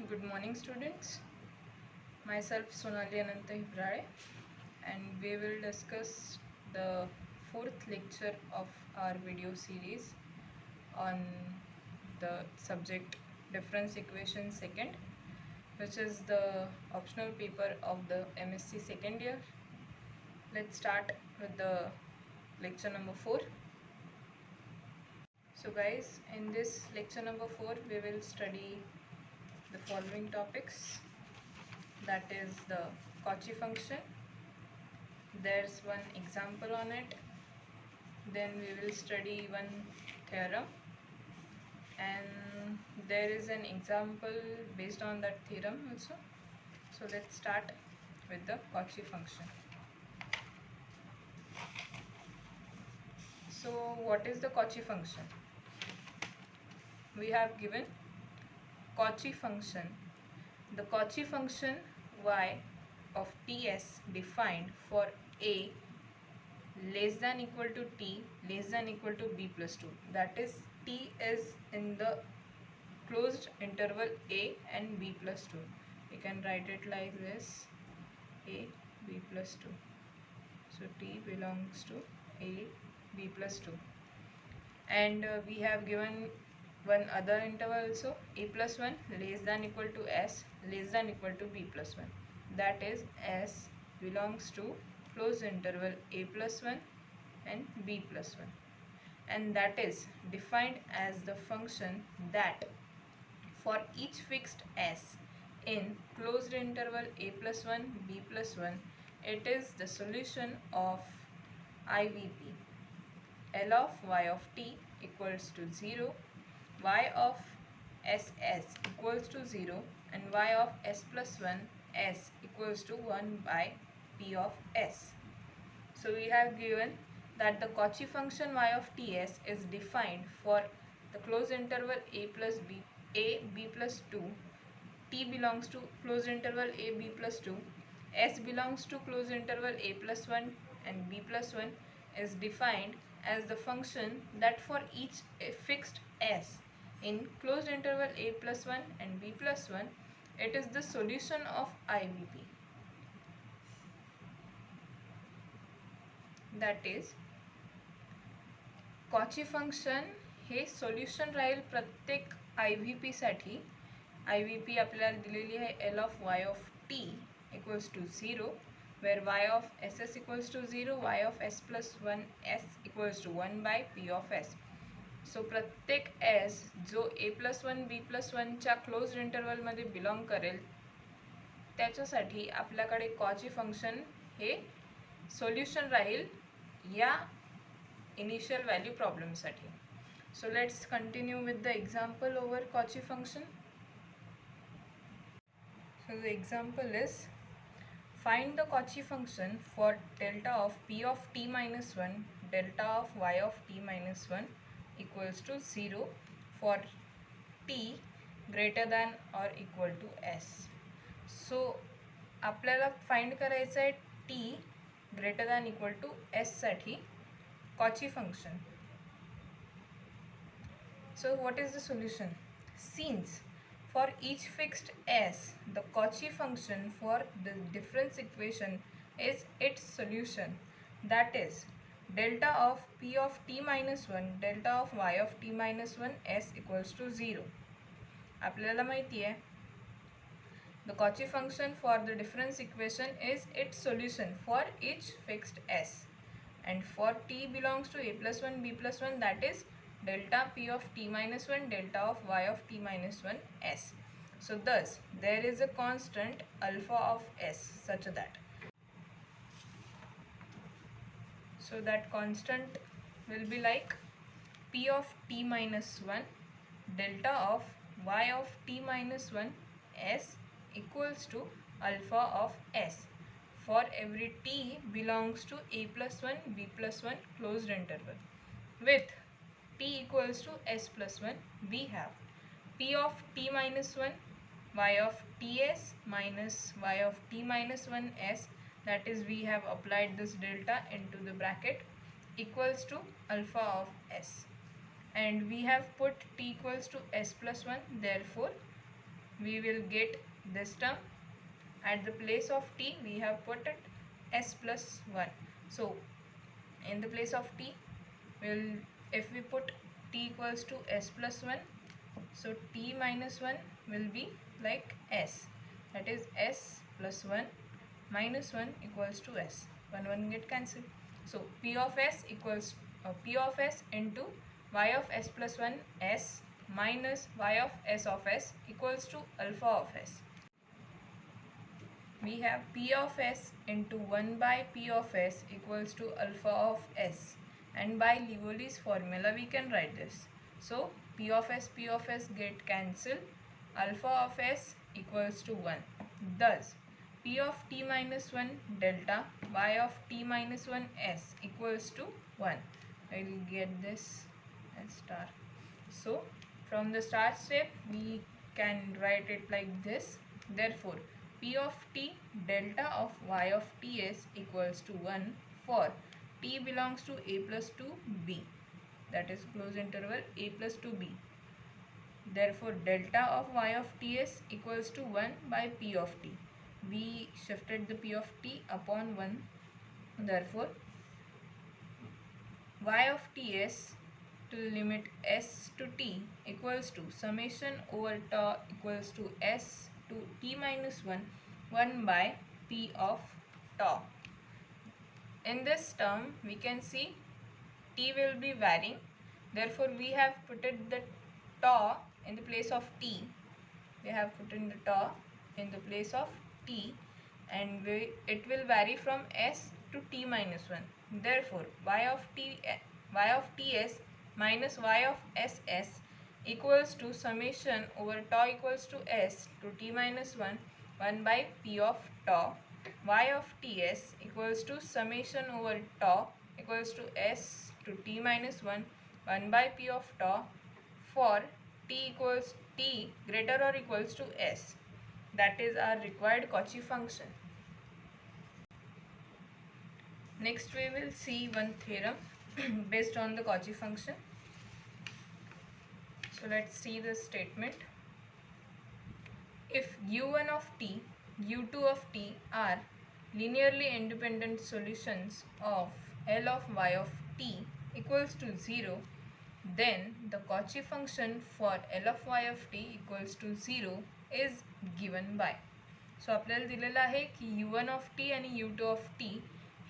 Good morning, students. Myself Sonali Ananta Hibrare, and we will discuss the fourth lecture of our video series on the subject difference equation second, which is the optional paper of the MSc second year. Let's start with the lecture number 4. So guys, in this lecture number 4 we will study the following topics, that is the Cauchy function. There's one example on it. Then we will study one theorem, and there is an example based on that theorem also. So let's start with the Cauchy function. So what is the Cauchy function? We have given Cauchy function. The Cauchy function y of Ts defined for a less than equal to t less than equal to b plus 2, that is t is in the closed interval a and b plus 2. You can write it like this: a b plus 2. So t belongs to a b plus 2, and we have given one other interval also, a plus 1 less than equal to s less than equal to b plus 1, that is s belongs to closed interval a plus 1 and b plus 1, and that is defined as the function that for each fixed s in closed interval a plus 1 b plus 1, it is the solution of IVP. L of y of t equals to 0, y of ss equals to 0, and y of s plus 1 s equals to 1 by p of s. So we have given that the Cauchy function y of ts is defined for the closed interval a plus b, a b plus 2, t belongs to closed interval a b plus 2, s belongs to closed interval a plus 1 and b plus 1, is defined as the function that for each fixed s in closed interval a plus 1 and b plus 1, it is the solution of IVP. That is, Cauchy function हे solution राहील प्रत्येक IVP साठी. IVP आपल्याला दिलेली आहे L of y of t equals to 0, where y of ss equals to 0, y of s plus 1 s equals to 1 by p of s. सो प्रत्येक s जो a plus 1 b plus 1 च्या closed इंटरवलमध्ये belong करेल त्याच्यासाठी आपल्याकडे Cauchy function हे solution राहील या initial value problem साठी. So let's continue with the example over Cauchy function. So the example is, find the Cauchy function for delta of p of t minus 1 delta of y of t minus 1 equals to 0 for t greater than or equal to s. So आपल्याला find करायचं आहे t greater than equal to s साठी Cauchy function. So what is the solution? Since for each fixed s, the Cauchy function for the difference equation is its solution, that is delta of p of t minus 1 delta of y of t minus 1 s equals to 0. आपल्याला माहिती आहे the Cauchy function for the difference equation is its solution for each fixed s, and for t belongs to a plus 1 b plus 1, that is delta p of t minus 1 delta of y of t minus 1 s. So thus there is a constant alpha of s such that constant will be like p of t minus 1 delta of y of t minus 1 s equals to alpha of s for every t belongs to a plus 1 b plus 1 closed interval. With t equals to s plus 1, we have p of t minus 1 y of ts minus y of t minus 1 s, that is we have applied this delta into the bracket, equals to alpha of s, and we have put t equals to s plus 1, therefore we will get this term. At the place of t we have put it s plus 1. So in the place of t, will if we put t equals to s plus 1, so t minus 1 will be like s, that is s plus 1 minus 1 equals to s. 1 get cancelled. So p of s equals p of s into y of s plus 1 s minus y of s equals to alpha of s. We have p of s into 1 by p of s equals to alpha of s, and by Livoli's formula we can write this. So p of s get cancelled, alpha of s equals to 1. Thus p of t minus 1 delta y of t minus 1 s equals to 1. I will get this as star. So from the star step we can write it like this. Therefore p of t delta of y of ts equals to 1 for t belongs to a plus to b, that is close interval a plus to b. Therefore delta of y of ts equals to 1 by p of t. We shifted the p of t upon 1. Therefore y of ts to the limit s to t equals to summation over tau equals to s to t minus 1 by p of tau. In this term we can see t will be varying, therefore we have put the tau in the place of t. We have put in the tau in the place of t, and it will vary from s to t minus 1. Therefore y of ts minus y of ss equals to summation over tau equals to s to t minus 1 by p of tau. Y of ts equals to summation over tau equals to s to t minus 1 by p of tau for t greater or equals to s. That is our required Cauchy function. Next we will see one theorem based on the Cauchy function. So let's see the statement. If u1 of t, u2 of t are linearly independent solutions of L of y of t equals to 0, then the Cauchy function for L of y of t equals to 0 is given by. सो आपल्याला दिलेलं आहे की u1 of t आणि u2 of t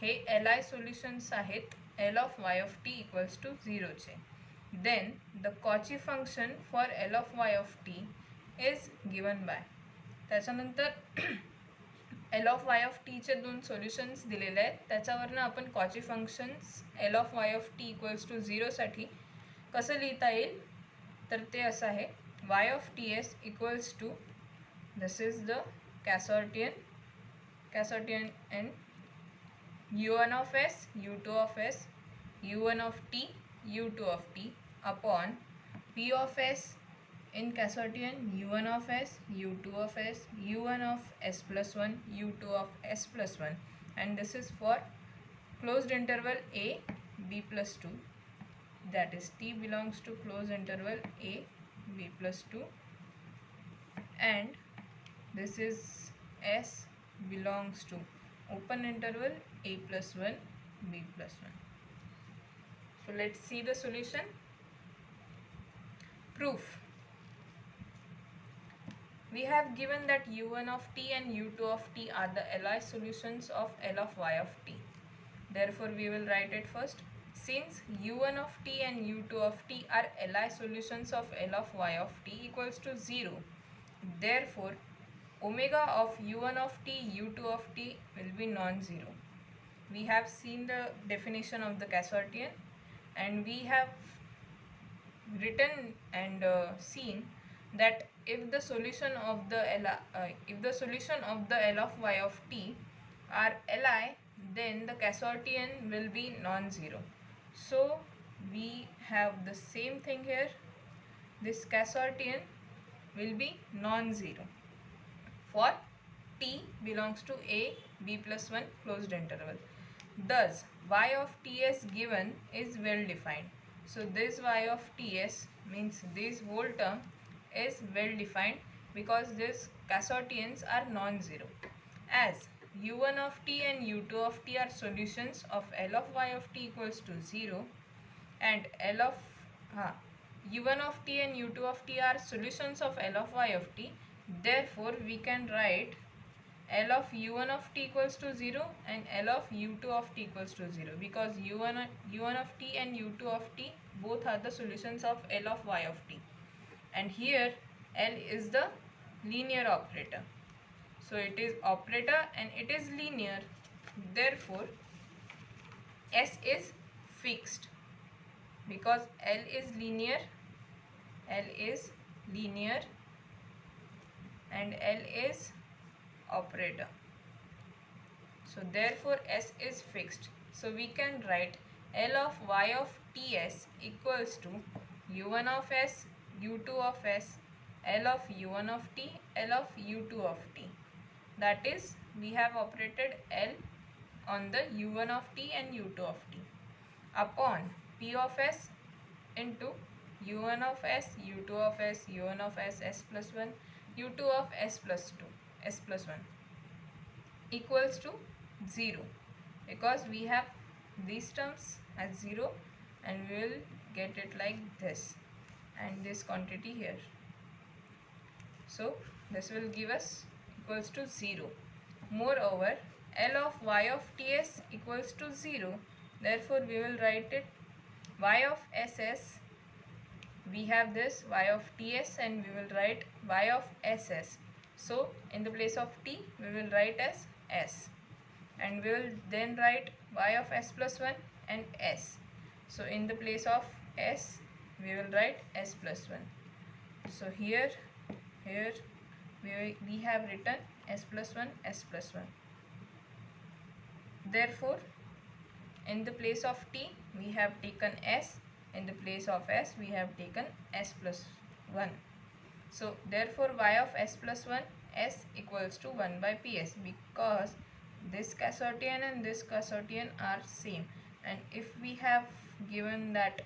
हे LI solutions आहेत L of y of t equals to 0चे. Then the Cauchy function for L of y of t is given by. त्याच्यानंतर L of y of टीचे 2 solutions दिलेले आहेत, त्याच्यावरनं आपण Cauchy functions L of y of t equals to 0साठी कसं लिहिता येईल, तर ते असं आहे y of t s equals to, this is the Casortian and u1 of s, u2 of s, u1 of t, u2 of t upon p of s in Casortian u1 of s, u2 of s, u1 of s plus 1, u2 of s plus 1, and this is for closed interval a b plus 2, that is t belongs to closed interval a b plus 2, and this is S belongs to open interval a plus 1 b plus 1. So let's see the solution. Proof. We have given that u1 of t and u2 of t are the Li solutions of L of y of t. Therefore we will write it first. Since u1 of t and u2 of t are Li solutions of L of y of t equals to 0, therefore omega of u1 of t, u2 of t will be non-zero. We have seen the definition of the Casortian, and we have written and seen that if the solution of the L of y of t are Li, then the Casortian will be non-zero. So we have the same thing here. This Casortian will be non-zero for t belongs to a b plus 1 closed interval. Thus y of ts given is well defined. So this y of ts means this whole term is well defined because these Cartesians are non-zero. As u1 of t and u2 of t are solutions of L of y of t equals to 0, and L of u1 of t and u2 of t are solutions of L of y of t, therefore we can write L of u1 of t equals to 0 and L of u2 of t equals to 0, because u1 of t and u2 of t both are the solutions of L of y of t, and here L is the linear operator. So it is operator and it is linear, therefore S is fixed, because L is linear and L is operator. So therefore S is fixed. So we can write L of y of ts equals to u1 of s, u2 of s, L of u1 of t, L of u2 of t. That is, we have operated L on the u1 of t and u2 of t upon p of s into u1 of s, u2 of s, u1 of s, s plus 1, u2 of s plus 2, s plus 1 equals to 0, because we have these terms as 0 and we will get it like this and this quantity here. So this will give us equals to 0. Moreover, L of y of ts equals to 0. Therefore, we will write it y of ss. We have this y of ts and we will write y of ss. So in the place of t, we will write as s, and we will then write y of s plus 1 and s. So in the place of s, we will write s plus 1. So here we have written s plus 1, s plus 1. Therefore, in the place of t, we have taken s. In the place of s, we have taken s plus 1. So therefore, y of s plus 1 s equals to 1 by ps, because this Cartesian and this Cartesian are same, and if we have given that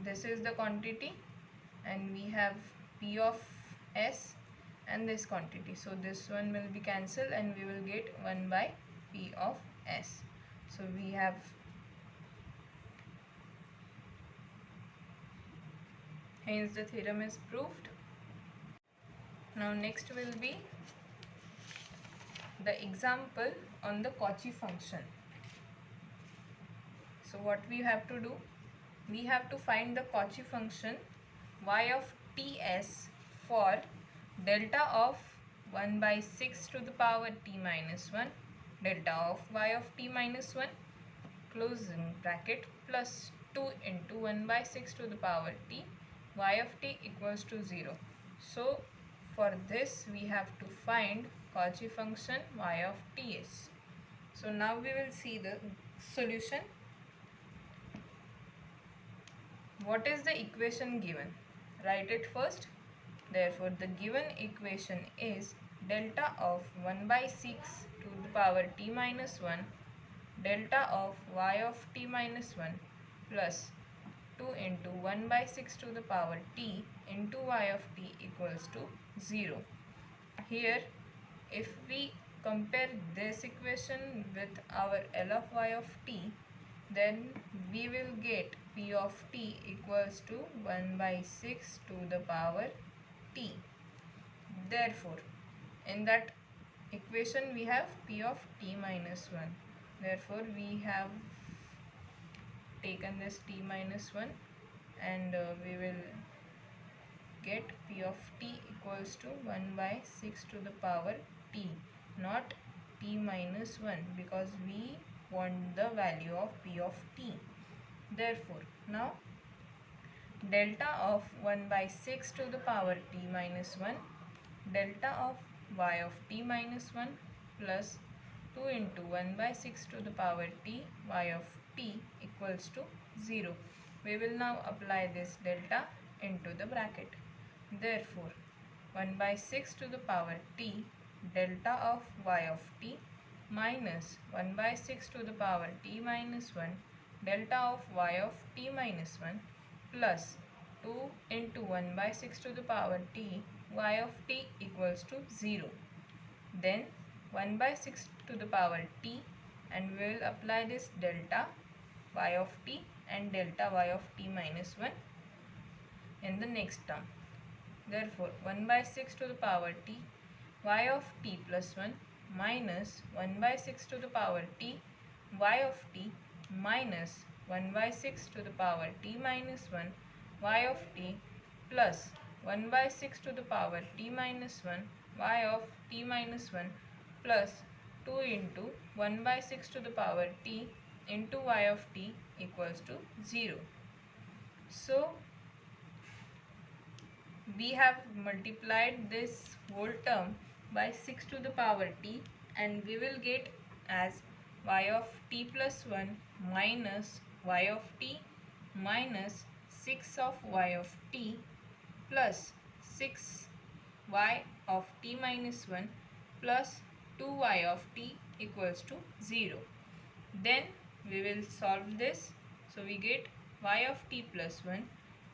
this is the quantity and we have p of s and this quantity, so this one will be cancelled and we will get 1 by p of s. So we have hence the theorem is proved. Now next will be the example on the Cauchy function. So what we have to do, we have to find the Cauchy function y of ts for delta of 1 by 6 to the power t minus 1, delta of y of t minus 1, closing bracket, plus 2 into 1 by 6 to the power t, y of t equals to 0. So for this we have to find Cauchy function y of ts. So now we will see the solution. What is the equation given? Write it first. Therefore, the given equation is delta of 1 by 6 to the power t minus 1, delta of y of t minus 1 plus 2 into 1 by 6 to the power t into y of t equals to 0. Here, if we compare this equation with our L of y of t, then we will get p of t equals to 1 by 6 to the power t. Therefore, in that equation we have p of t minus 1. Therefore, we have taken this t minus 1 and we will get p of t equals to 1 by 6 to the power t, not t minus 1, because we want the value of p of t. Therefore, now delta of 1 by 6 to the power t minus 1, delta of y of t minus 1 plus 2 into 1 by 6 to the power t, y of t equals to 0. We will now apply this delta into the bracket. Therefore, 1 by 6 to the power t, delta of y of t minus 1 by 6 to the power t minus 1, delta of y of t minus 1 plus 2 into 1 by 6 to the power t, y of t equals to 0. Then 1 by 6 to the power t, and we will apply this delta y of t and delta y of t minus 1 in the next term. Therefore 1 by 6 to the power t y of t plus 1 minus 1 by 6 to the power t y of t minus 1 by 6 to the power t minus 1 y of t plus 1 by 6 to the power t minus 1 y of t minus 1 plus 2 into 1 by 6 to the power t into y of t equals to 0. So we have multiplied this whole term by 6 to the power t, and we will get as y of t plus 1 minus y of t minus 6 of y of t plus 6y of t minus 1 plus 2y of t equals to 0. Then we will solve this. So we get y of t plus 1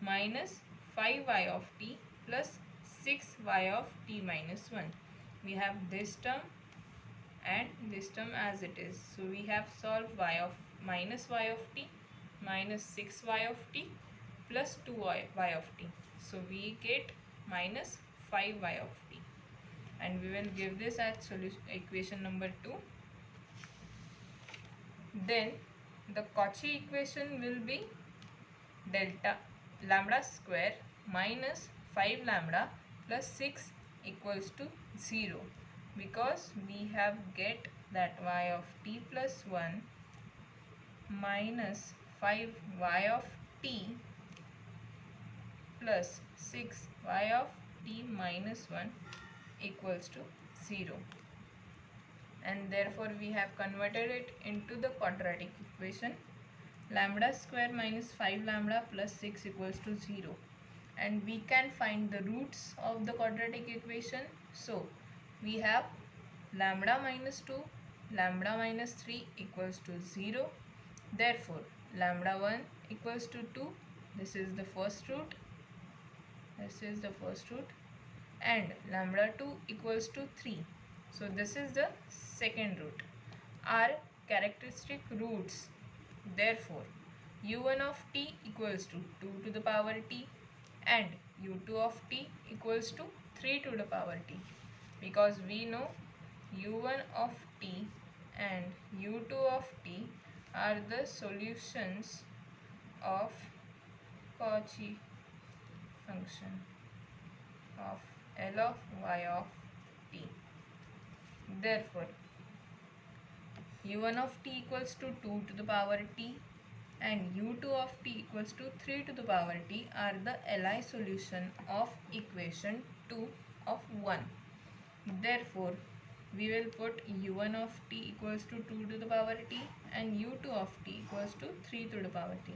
minus 5y of t plus 6y of t minus 1. We have this term and this term as it is. So we have solved y of minus y of t minus 6y of t plus 2y of t. So we get minus 5y of t, and we will give this as equation number 2. Then the Cauchy equation will be delta lambda square minus 5 lambda plus 6 equals to 0, because we have get that y of t plus 1 minus 5y of t plus 6y of t minus 1 equals to 0, and therefore we have converted it into the quadratic equation. Lambda square minus 5 lambda plus 6 equals to 0, and we can find the roots of the quadratic equation. So we have lambda minus 2 lambda minus 3 equals to 0. Therefore lambda 1 equals to 2, this is the first root, and lambda 2 equals to 3, so this is the second root, are characteristic roots. Therefore u1 of t equals to 2 to the power t and u2 of t equals to 3 to the power t, because we know u1 of t and u2 of t are the solutions of Cauchy function of L of y of t. Therefore u1 of t equals to 2 to the power t and u2 of t equals to 3 to the power t are the Li solution of equation 2 of 1. Therefore we will put u1 of t equals to 2 to the power t and u2 of t equals to 3 to the power t.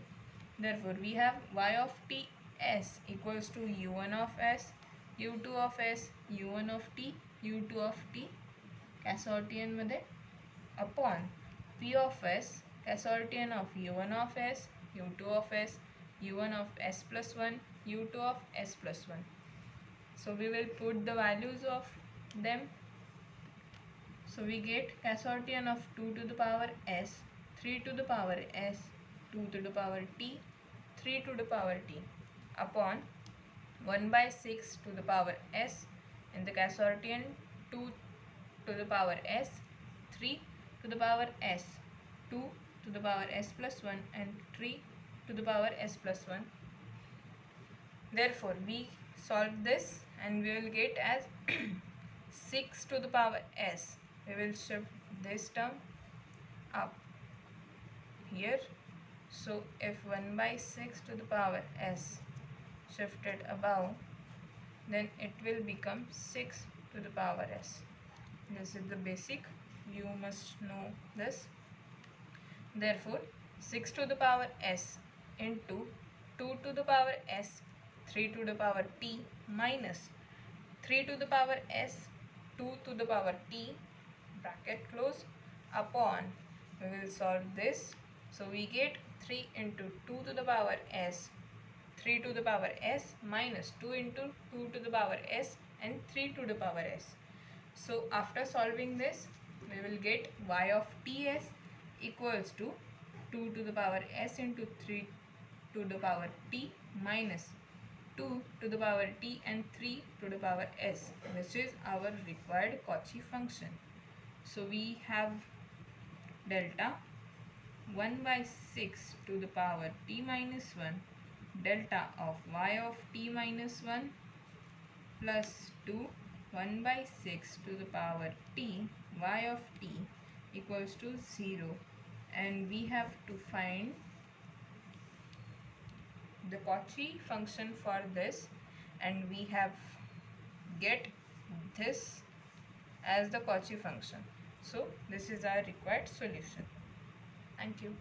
Therefore we have y of t s equals to u1 of s, u2 of s, u1 of t, u2 of t Casortian मध्ये upon p of s Casortian of u1 of s, u2 of s, u1 of s plus 1, u2 of s plus 1. So we will put the values of them. So we get Casortian of 2 to the power s, 3 to the power s, 2 to the power t, 3 to the power t upon 1 by 6 to the power s in the Casortian 2 to the power s, 3 to the power s, 2 to the power s plus 1 and 3 to the power s plus 1. Therefore we solve this and we will get as 6 to the power s. We will shift this term up here. So if 1 by 6 to the power s shifted above, then it will become 6 to the power s. This is the basic, you must know this. Therefore 6 to the power s into 2 to the power s, 3 to the power t minus 3 to the power s, 2 to the power t bracket close upon, we will solve this. So we get 3 into 2 to the power s, 3 to the power s minus 2 into 2 to the power s and 3 to the power s. So after solving this, we will get y of ts equals to 2 to the power s into 3 to the power t minus 2 to the power t and 3 to the power s, which is our required Cauchy function. So we have delta 1 by 6 to the power t minus 1 delta of y of t minus 1 plus 2 1 by 6 to the power t y of t equals to 0, and we have to find the Cauchy function for this, and we have get this as the Cauchy function. So this is our required solution. Thank you.